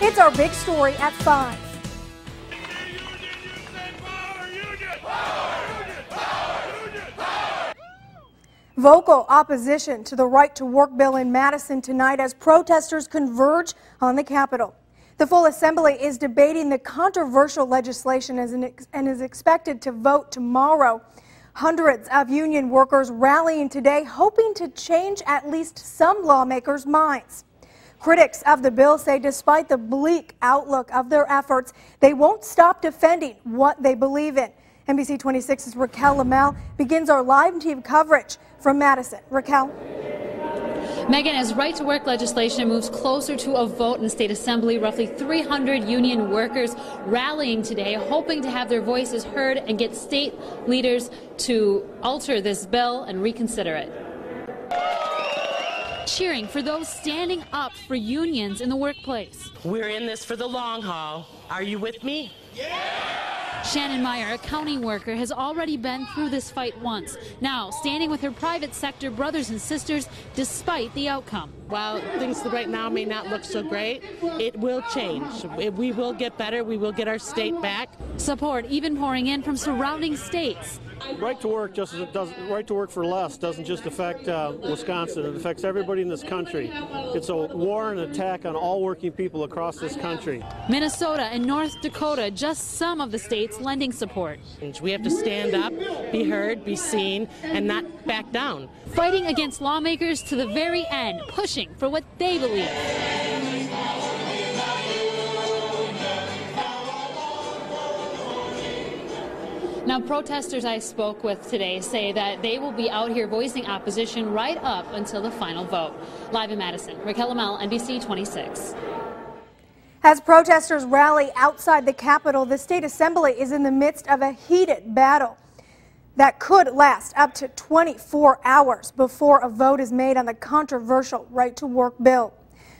It's our big story at 5. Vocal opposition to the right-to-work bill in Madison tonight as protesters converge on the Capitol. The full assembly is debating the controversial legislation and is expected to vote tomorrow. Hundreds of union workers rallying today, hoping to change at least some lawmakers' minds. Critics of the bill say despite the bleak outlook of their efforts, they won't stop defending what they believe in. NBC 26's Raquel Lamel begins our live team coverage from Madison. Raquel. Megan, as right-to-work legislation moves closer to a vote in the state assembly, roughly 300 union workers rallying today, hoping to have their voices heard and get state leaders to alter this bill and reconsider it. Cheering for those standing up for unions in the workplace. We're in this for the long haul. Are you with me? Yeah! Shannon Meyer, a county worker, has already been through this fight once. Now, standing with her private sector brothers and sisters despite the outcome. While things right now may not look so great, it will change. We will get better. We will get our state back. Support even pouring in from surrounding states. Right to work, just as it does, right to work for less doesn't just affect Wisconsin. It affects everybody in this country. It's a war and attack on all working people across this country. Minnesota and North Dakota, just some of the states lending support. We have to stand up, be heard, be seen, and not back down. Fighting against lawmakers to the very end, pushing for what they believe. Now, protesters I spoke with today say that they will be out here voicing opposition right up until the final vote. Live in Madison, Raquel Lamel, NBC 26. As protesters rally outside the Capitol, the state assembly is in the midst of a heated battle that could last up to 24 hours before a vote is made on the controversial right-to-work bill.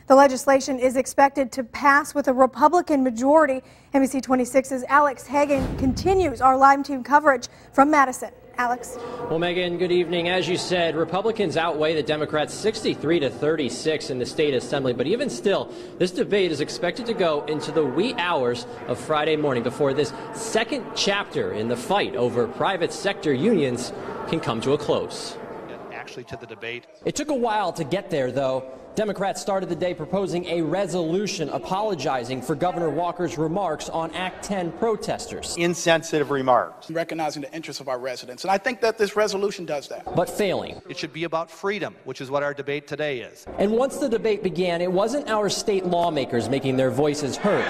The legislation is expected to pass with a Republican majority. NBC 26's Alex Hagan continues our live team coverage from Madison. Alex. Well, Megan, good evening. As you said, Republicans outweigh the Democrats 63-36 in the state assembly. But even still, this debate is expected to go into the wee hours of Friday morning before this second chapter in the fight over private sector unions can come to a close. To the debate. It took a while to get there, though. Democrats started the day proposing a resolution apologizing for Governor Walker's remarks on Act 10 protesters. Insensitive remarks. Recognizing the interests of our residents. And I think that this resolution does that. But failing. It should be about freedom, which is what our debate today is. And once the debate began, it wasn't our state lawmakers making their voices heard,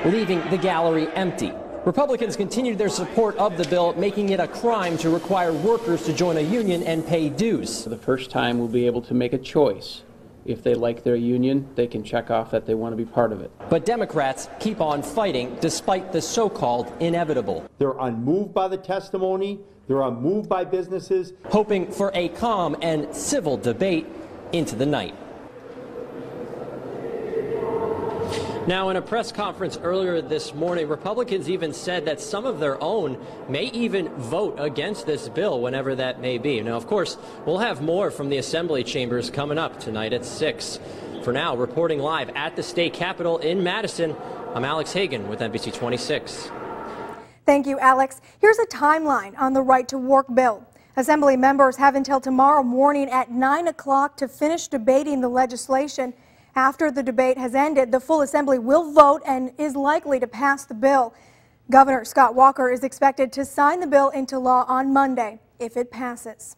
leaving the gallery empty. Republicans continued their support of the bill, making it a crime to require workers to join a union and pay dues. For the first time, we'll be able to make a choice. If they like their union, they can check off that they want to be part of it. But Democrats keep on fighting despite the so-called inevitable. They're unmoved by the testimony. They're unmoved by businesses. Hoping for a calm and civil debate into the night. Now, in a press conference earlier this morning, Republicans even said that some of their own may even vote against this bill whenever that may be. Now, of course, we'll have more from the Assembly chambers coming up tonight at 6. For now, reporting live at the state capitol in Madison, I'm Alex Hagan with NBC 26. Thank you, Alex. Here's a timeline on the right-to-work bill. Assembly members have until tomorrow morning at 9 o'clock to finish debating the legislation. After the debate has ended, the full assembly will vote and is likely to pass the bill. Governor Scott Walker is expected to sign the bill into law on Monday if it passes.